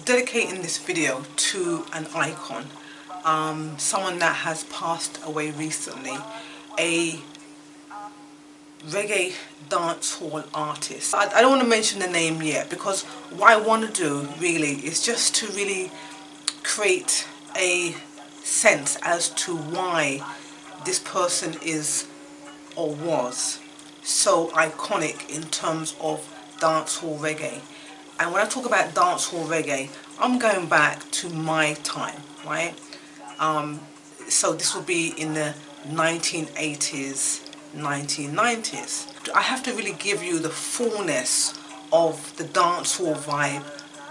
dedicating this video to an icon, someone that has passed away recently, a reggae dancehall artist. I don't want to mention the name yet, because what I want to do really is just to really create a sense as to why this person is or was so iconic in terms of dancehall reggae. And when I talk about dancehall reggae, I'm going back to my time, right? So this will be in the 1980s, 1990s. I have to really give you the fullness of the dancehall vibe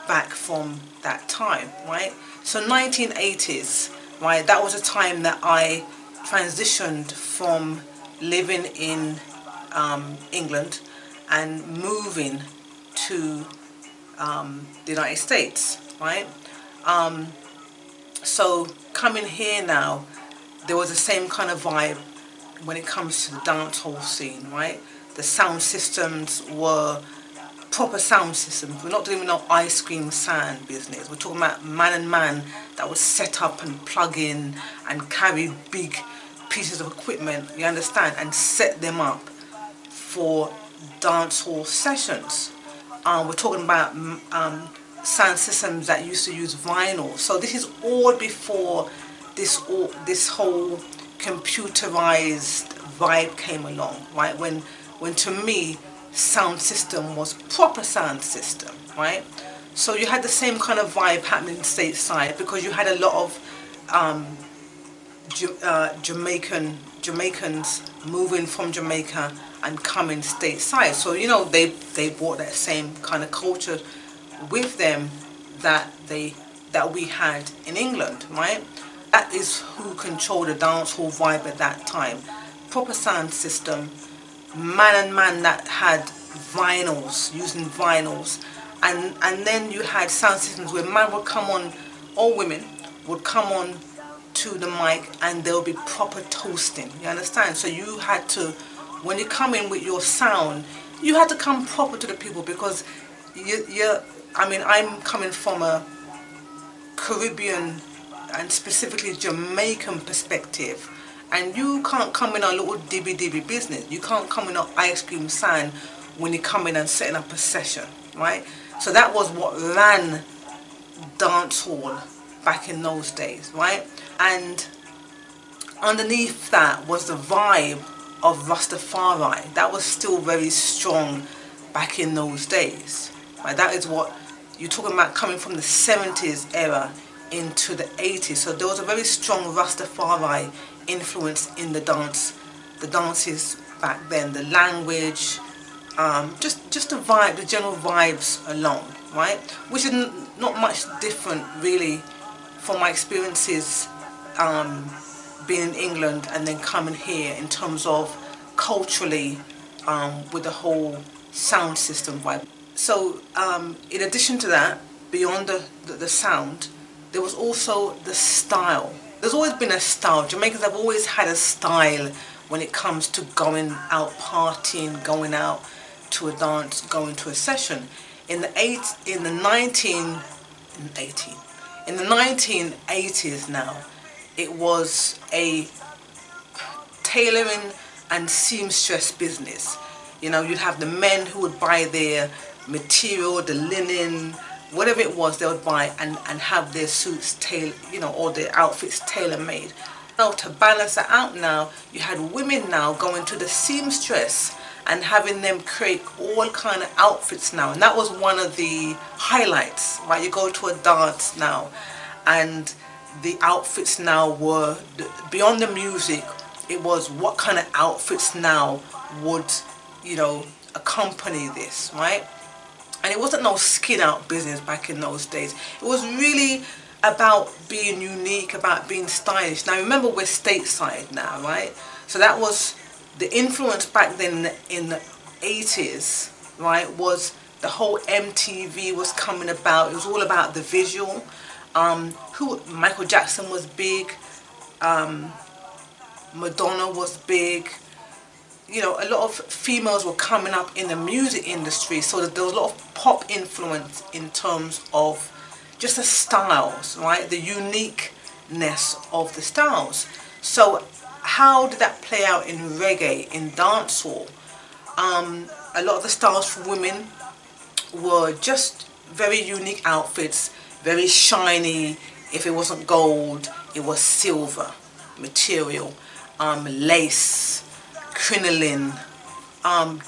back from that time, right? So 1980s, right, that was a time that I transitioned from living in England and moving to the United States, right? So coming here now, there was the same kind of vibe when it comes to the dancehall scene, right? The sound systems were proper sound systems. We're not doing no ice cream sound business. We're talking about man and man that would set up and plug in and carry big pieces of equipment, you understand, and set them up for dancehall sessions. We're talking about sound systems that used to use vinyl. So this is all before this whole computerized vibe came along, right? When to me, sound system was proper sound system, right? So you had the same kind of vibe happening stateside, because you had a lot of Jamaicans moving from Jamaica and coming stateside. So you know they brought that same kind of culture with them that we had in England, right? That is who controlled the dancehall vibe at that time. Proper sound system, man and man that had vinyls, using vinyls, and then you had sound systems where man would come on, or women would come on to the mic, and there would be proper toasting, you understand? So you had to, when you come in with your sound, you had to come proper to the people, because I mean, I'm coming from a Caribbean and specifically Jamaican perspective, and you can't come in a little dibby business. You can't come in an ice cream sign when you come in and setting up a session, right? So that was what ran dancehall back in those days, right? And underneath that was the vibe of Rastafari. That was still very strong back in those days, right? That is what you're talking about, coming from the 70s era into the 80s. So there was a very strong Rastafari influence in the dances back then, the language, just the vibe, the general vibes alone, right? Which is not much different really from my experiences being in England and then coming here in terms of culturally with the whole sound system vibe. So in addition to that, beyond the sound, there was also the style. There's always been a style. Jamaicans have always had a style when it comes to going out partying, going out to a dance, going to a session. In the 1980s now, it was a tailoring and seamstress business. You know, you'd have the men who would buy their material, the linen, whatever it was, they would buy and have their suits or their outfits tailor-made. Now to balance that out now, you had women now going to the seamstress and having them create all kind of outfits now. And that was one of the highlights, right? You go to a dance now and the outfits now were, beyond the music, it was what kind of outfits now would, accompany this, right? And it wasn't no skin out business back in those days. It was really about being unique, about being stylish. Now remember, we're stateside now, right? So that was the influence back then in the 80s, right? Was the whole MTV was coming about. It was all about the visual. Michael Jackson was big. Madonna was big. A lot of females were coming up in the music industry, so that there was a lot of pop influence in terms of just the styles, right? The uniqueness of the styles. So how did that play out in reggae, in dancehall? A lot of the styles for women were just very unique outfits, very shiny. If it wasn't gold, it was silver material, lace, crinoline,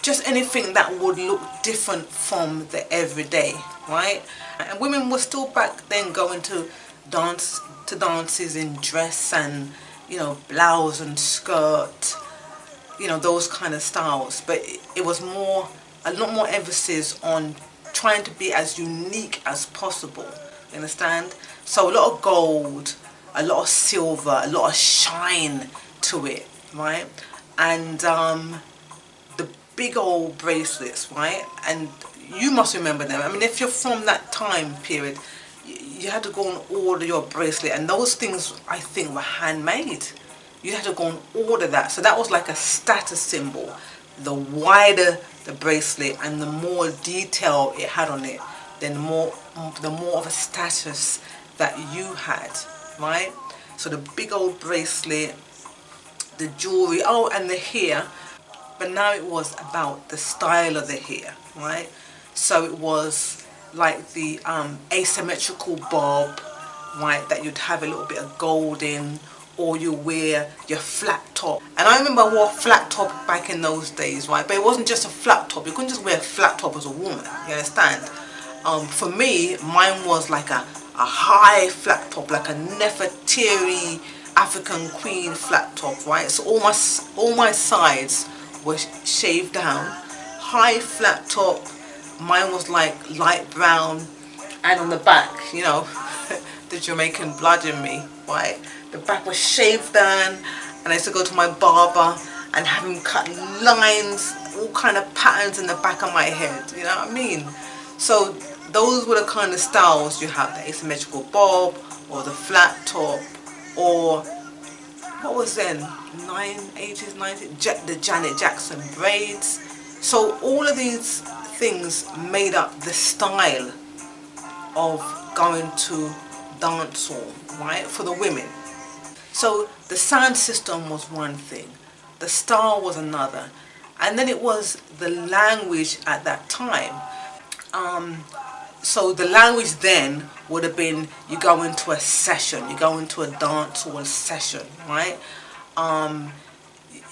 just anything that would look different from the everyday, right? And women were still back then going to dances in dress and, you know, blouse and skirt, you know, those kind of styles. But it was more, a lot more emphasis on trying to be as unique as possible. You understand? So a lot of gold, a lot of silver, a lot of shine to it, right? And the big old bracelets, right? And you must remember them. I mean, if you're from that time period, you had to go and order your bracelet, and those things, I think, were handmade. You had to go and order that. So that was like a status symbol. The wider the bracelet and the more detail it had on it, then the more of a status that you had, right? So the big old bracelet, the jewelry, oh, and the hair. But now it was about the style of the hair, right? So it was like the asymmetrical bob, right, that you'd have a little bit of gold in, or you wear your flat top. And I remember I wore a flat top back in those days, right? But it wasn't just a flat top. You couldn't just wear a flat top as a woman, you understand? For me, mine was like a high flat top, like a Nefertiti African queen flat top, right? So all my sides were shaved down, high flat top. Mine was like light brown, and on the back, you know, the Jamaican blood in me, right? The back was shaved down, and I used to go to my barber and have him cut lines, all kind of patterns in the back of my head, you know what I mean? So those were the kind of styles you have, the asymmetrical bob, or the flat top, or what was then, 1980s, 90s, the Janet Jackson braids. So all of these things made up the style of going to dancehall, right, for the women. So the sound system was one thing, the style was another, and then it was the language at that time. So the language then would have been, you go into a session, you go into a dancehall session, right?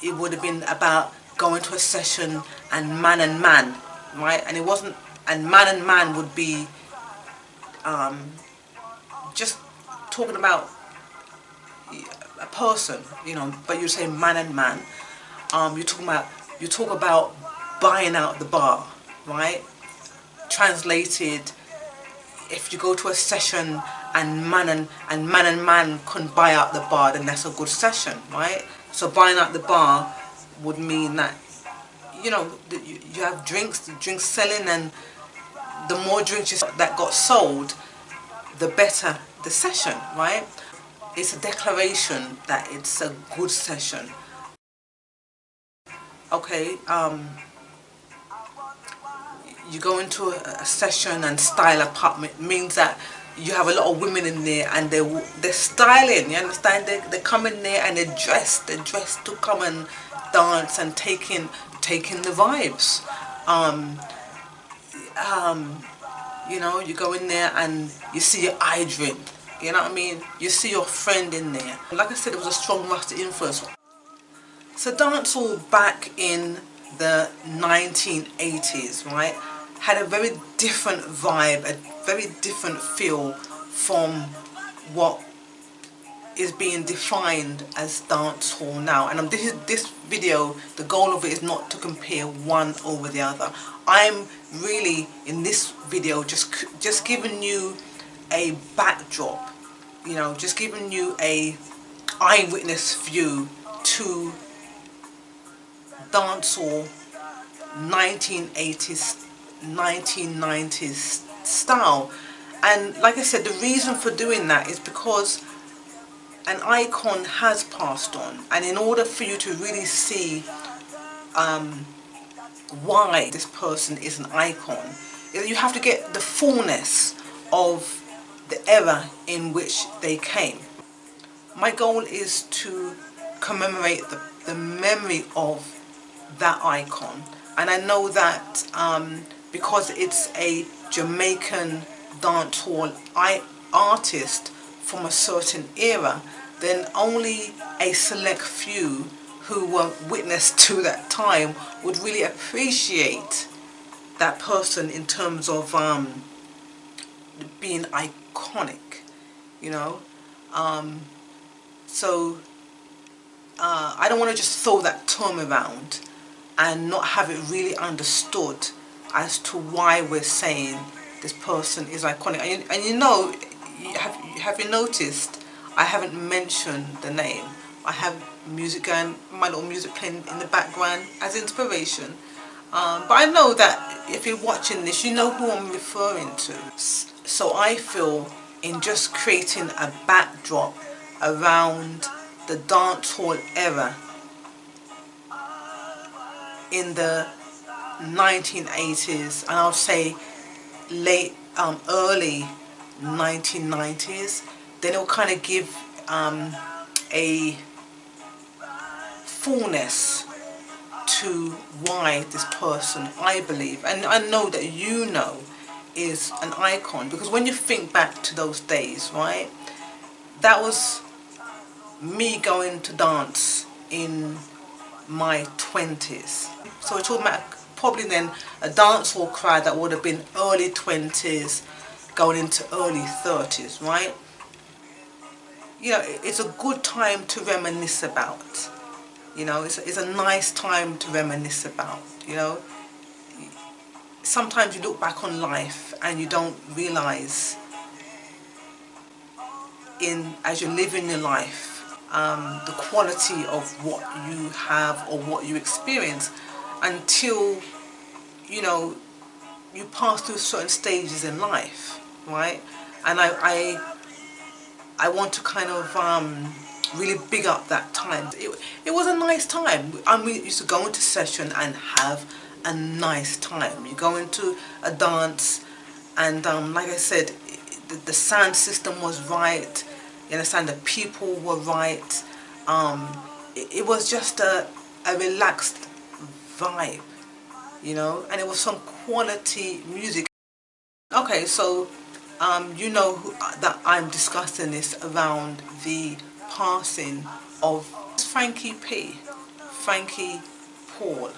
It would have been about going to a session and man, right? And it wasn't, and man would be just talking about a person, you know, but you say man and man. You talk about buying out the bar, right? Translated, if you go to a session and man couldn't buy out the bar, then that's a good session, right? So buying out the bar would mean that, you know, you have drinks selling, and the more drinks that got sold, the better the session, right? It's a declaration that it's a good session. Okay, you go into a session and style apartment means that you have a lot of women in there, and they're styling, you understand? They come in there and they're dressed to come and dance and taking the vibes. You know, you go in there and you see your eye drip, you know what I mean? You see your friend in there. Like I said, it was a strong Rasta influence. So dancehall back in the 1980s, right, had a very different vibe, a very different feel from what is being defined as dancehall now. And this video, the goal of it is not to compare one over the other. I'm really in this video just giving you a backdrop, you know, just giving you a eyewitness view to dancehall 1980s, 1990s style. And like I said, the reason for doing that is because an icon has passed on, and in order for you to really see why this person is an icon, you have to get the fullness of the era in which they came. My goal is to commemorate the memory of that icon, and I know that because it's a Jamaican dancehall artist from a certain era, then only a select few who were witness to that time would really appreciate that person in terms of being iconic, you know. So I don't want to just throw that term around and not have it really understood as to why we're saying this person is iconic. And you know, have you noticed I haven't mentioned the name? I have music going, my little music playing in the background as inspiration. But I know that if you're watching this, you know who I'm referring to. So I feel in just creating a backdrop around the dancehall era in the 1980s, and I'll say early 1990s, then it'll kind of give a fullness to why this person, I believe, and I know that you know, is an icon. Because when you think back to those days, right, that was me going to dance in my 20s. So we're talking about probably then a dancehall crowd that would have been early 20s going into early 30s, right? You know, it's a good time to reminisce about. You know, it's a nice time to reminisce about, you know. Sometimes you look back on life and you don't realise as you're living your life the quality of what you have or what you experience until, you know, you pass through certain stages in life, right? And I want to kind of really big up that time. It was a nice time. We used to go into session and have a nice time. You go into a dance and like I said, the sound system was right. You understand, the people were right. It was just a relaxed vibe, you know, and it was some quality music. Okay, so you know that I'm discussing this around the passing of Frankie P, Frankie Paul,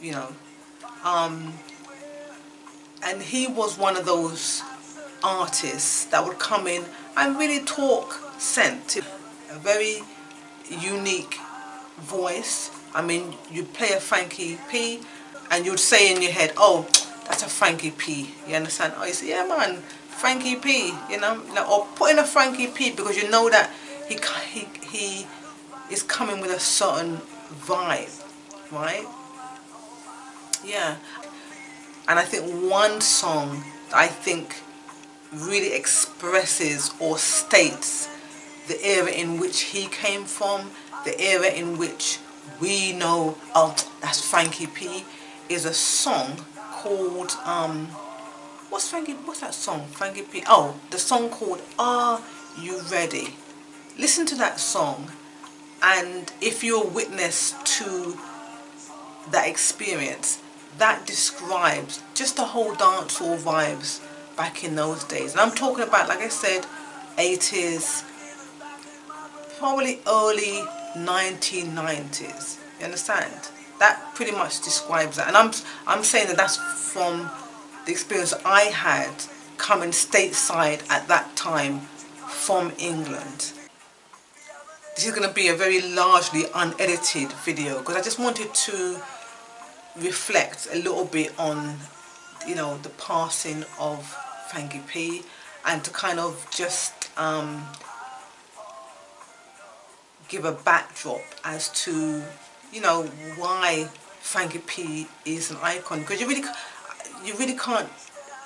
you know, and he was one of those artists that would come in and really talk sense. A very unique voice. I mean, you'd play a Frankie P and you'd say in your head, oh, that's a Frankie P. You understand? Oh, you say, yeah, man, Frankie P. You know, or put in a Frankie P because you know that he is coming with a certain vibe, right? Yeah. And I think one song that I think really expresses or states the era in which he came from, the era in which we know, oh, that's Frankie P, is a song called, what's that song, Frankie P? Oh, the song called Are You Ready? Listen to that song, and if you're witness to that experience, that describes just the whole dancehall vibes back in those days. And I'm talking about, like I said, 80s, probably early 1990s. You understand? That pretty much describes that. And I'm saying that that's from the experience I had coming stateside at that time from England. This is going to be a very largely unedited video because I just wanted to reflect a little bit on, you know, the passing of Frankie P, and to kind of just give a backdrop as to, you know, why Frankie P is an icon, because you really can't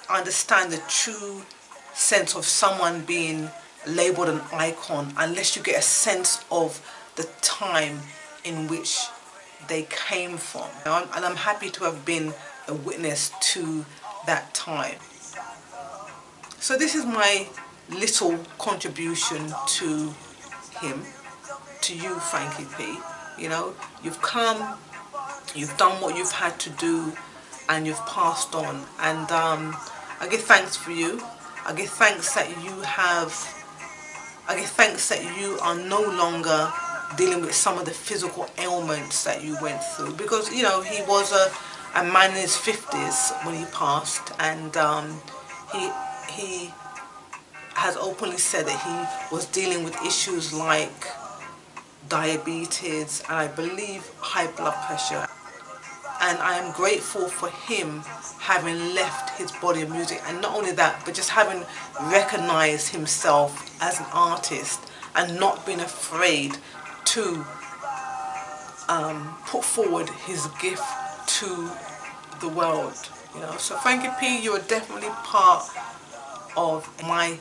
understand the true sense of someone being labelled an icon unless you get a sense of the time in which they came from. And I'm happy to have been a witness to that time. So this is my little contribution to him, to you, Frankie P. You know, you've come, you've done what you've had to do, and you've passed on. And I give thanks for you. I give thanks that you are no longer dealing with some of the physical ailments that you went through, because you know he was a man in his 50s when he passed, and he has openly said that he was dealing with issues like diabetes and I believe high blood pressure. And I am grateful for him having left his body of music, and not only that, but just having recognized himself as an artist and not being afraid to put forward his gift to the world. You know, so Frankie P, you are definitely part of my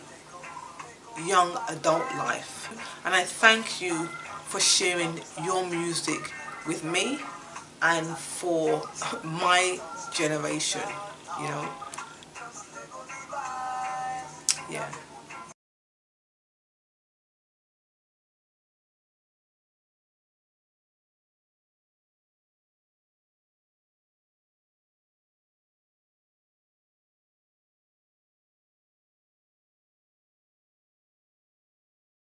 young adult life, and I thank you for sharing your music with me and for my generation, you know. Yeah.